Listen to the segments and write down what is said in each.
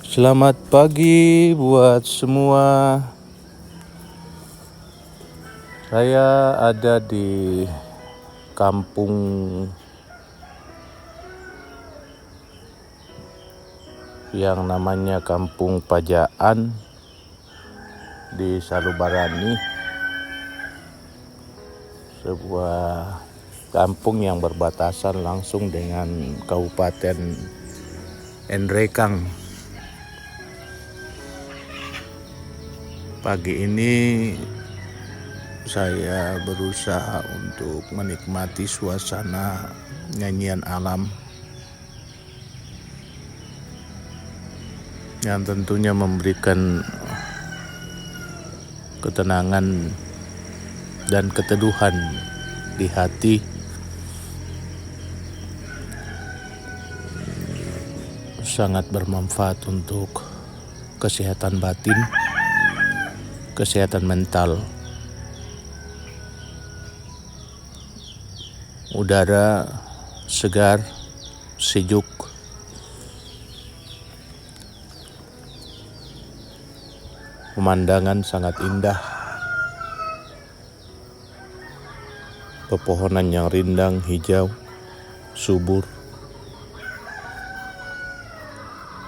Selamat pagi buat semua. Saya ada di kampung yang namanya Kampung Pajaan di Salubarani, sebuah kampung yang berbatasan langsung dengan Kabupaten Nrekang. Pagi ini saya berusaha untuk menikmati suasana nyanyian alam yang tentunya memberikan ketenangan dan keteduhan di hati. Sangat bermanfaat untuk kesehatan batin, kesehatan mental. Udara segar, sejuk, pemandangan sangat indah, pepohonan yang rindang, hijau, subur.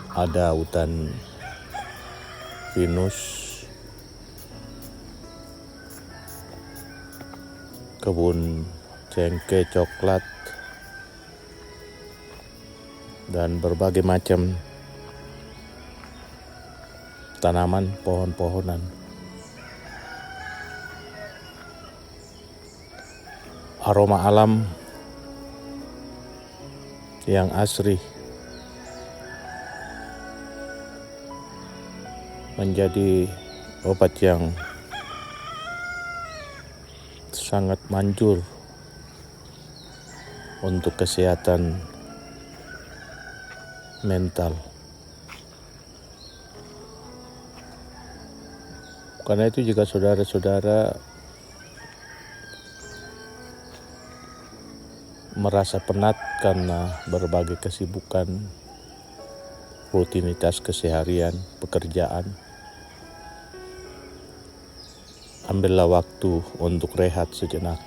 Ada hutan pinus, kebun cengkeh, coklat, dan berbagai macam tanaman, pohon-pohonan. Aroma alam yang asri menjadi obat yang sangat manjur untuk kesehatan mental. Karena itu jika saudara-saudara merasa penat karena berbagai kesibukan, rutinitas keseharian, pekerjaan, ambillah waktu untuk rehat sejenak.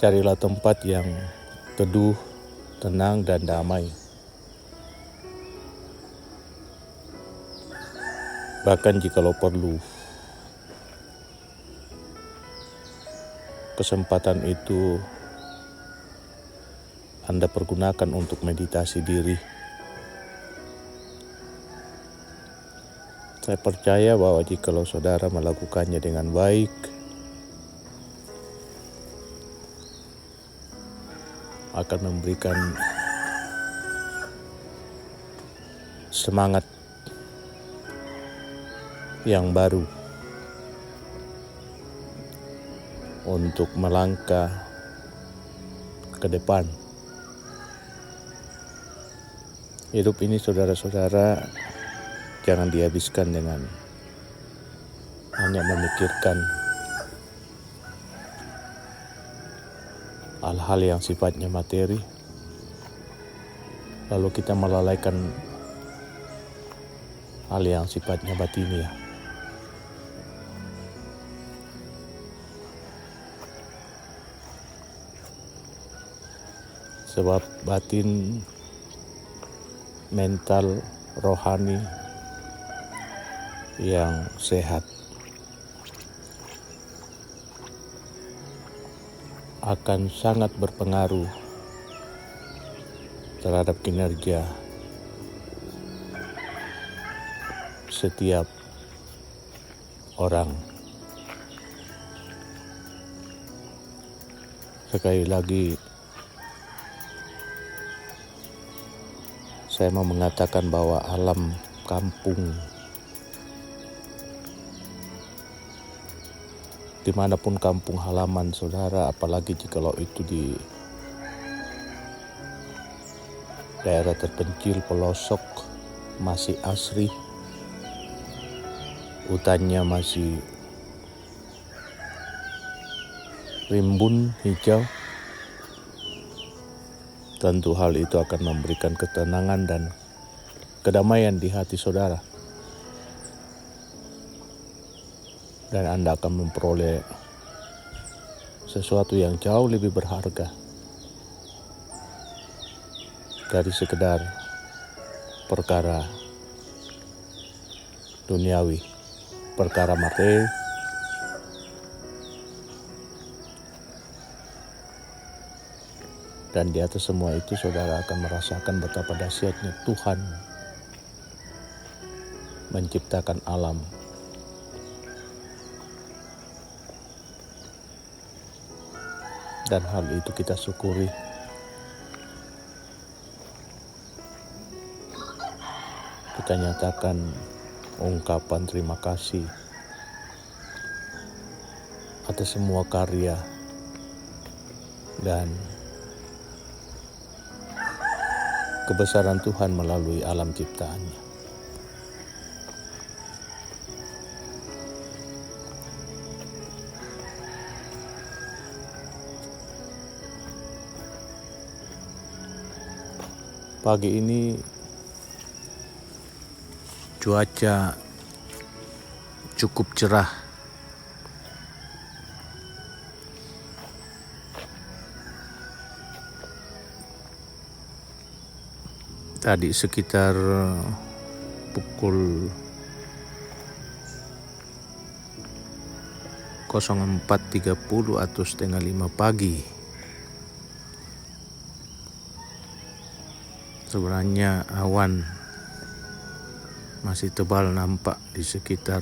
Carilah tempat yang teduh, tenang, dan damai. Bahkan jikalau perlu, kesempatan itu Anda pergunakan untuk meditasi diri. Saya percaya bahwa jikalau saudara melakukannya dengan baik, akan memberikan semangat yang baru untuk melangkah ke depan. Hidup ini saudara-saudara jangan dihabiskan dengan hanya memikirkan hal-hal yang sifatnya materi, lalu kita melalaikan hal yang sifatnya batiniah. Sebab batin, mental, rohani yang sehat akan sangat berpengaruh terhadap kinerja setiap orang. Sekali lagi, saya mau mengatakan bahwa alam kampung, dimanapun kampung halaman saudara, apalagi jikalau itu di daerah terpencil, pelosok, masih asri, hutannya masih rimbun, hijau, tentu hal itu akan memberikan ketenangan dan kedamaian di hati saudara. Dan Anda akan memperoleh sesuatu yang jauh lebih berharga dari sekedar perkara duniawi, perkara materi. Dan di atas semua itu saudara akan merasakan betapa dahsyatnya Tuhan menciptakan alam. Dan hal itu kita syukuri. Kita nyatakan ungkapan terima kasih atas semua karya dan kebesaran Tuhan melalui alam ciptaannya. Pagi ini cuaca cukup cerah. Tadi sekitar pukul 04.30 atau 4:30 pagi. Sebenarnya awan masih tebal nampak di sekitar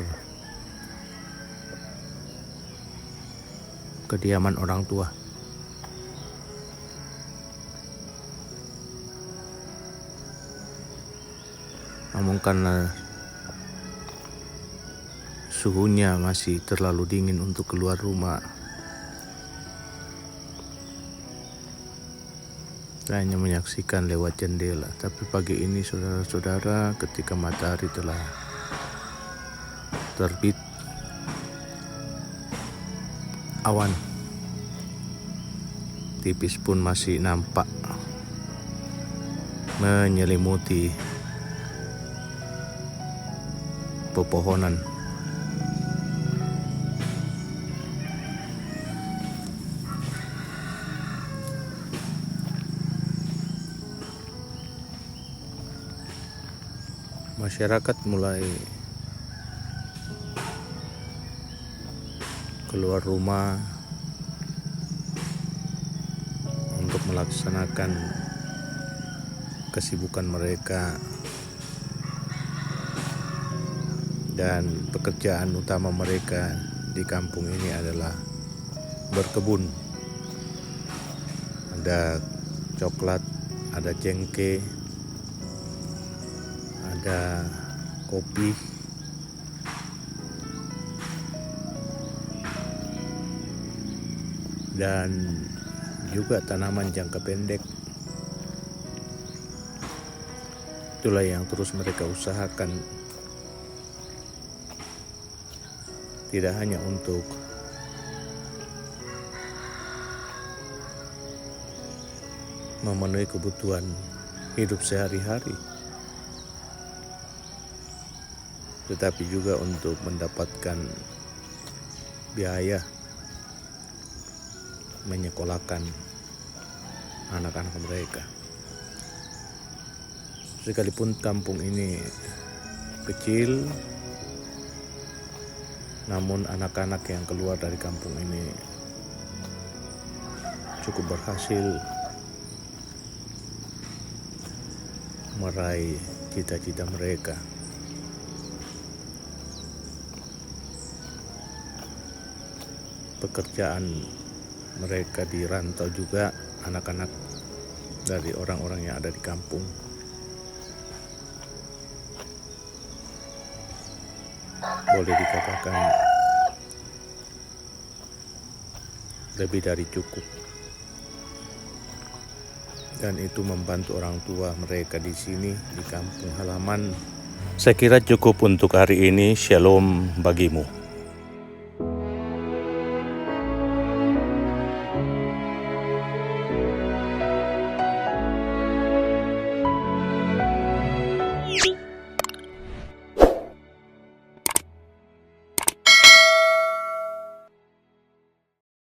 kediaman orang tua. Namun karena suhunya masih terlalu dingin untuk keluar rumah, saya hanya menyaksikan lewat jendela. Tapi pagi ini saudara-saudara, ketika matahari telah terbit, awan tipis pun masih nampak menyelimuti pepohonan. Masyarakat mulai keluar rumah untuk melaksanakan kesibukan mereka, dan pekerjaan utama mereka di kampung ini adalah berkebun. Ada coklat, ada cengkeh, ada kopi, dan juga tanaman jangka pendek. Itulah yang terus mereka usahakan, tidak hanya untuk memenuhi kebutuhan hidup sehari-hari, tetapi juga untuk mendapatkan biaya menyekolahkan anak-anak mereka. Sekalipun kampung ini kecil, namun anak-anak yang keluar dari kampung ini cukup berhasil meraih cita-cita mereka. Pekerjaan mereka di rantau juga, anak-anak dari orang-orang yang ada di kampung. Boleh dikatakan lebih dari cukup. Dan itu membantu orang tua mereka di sini, di kampung halaman. Saya kira cukup untuk hari ini. Shalom bagimu.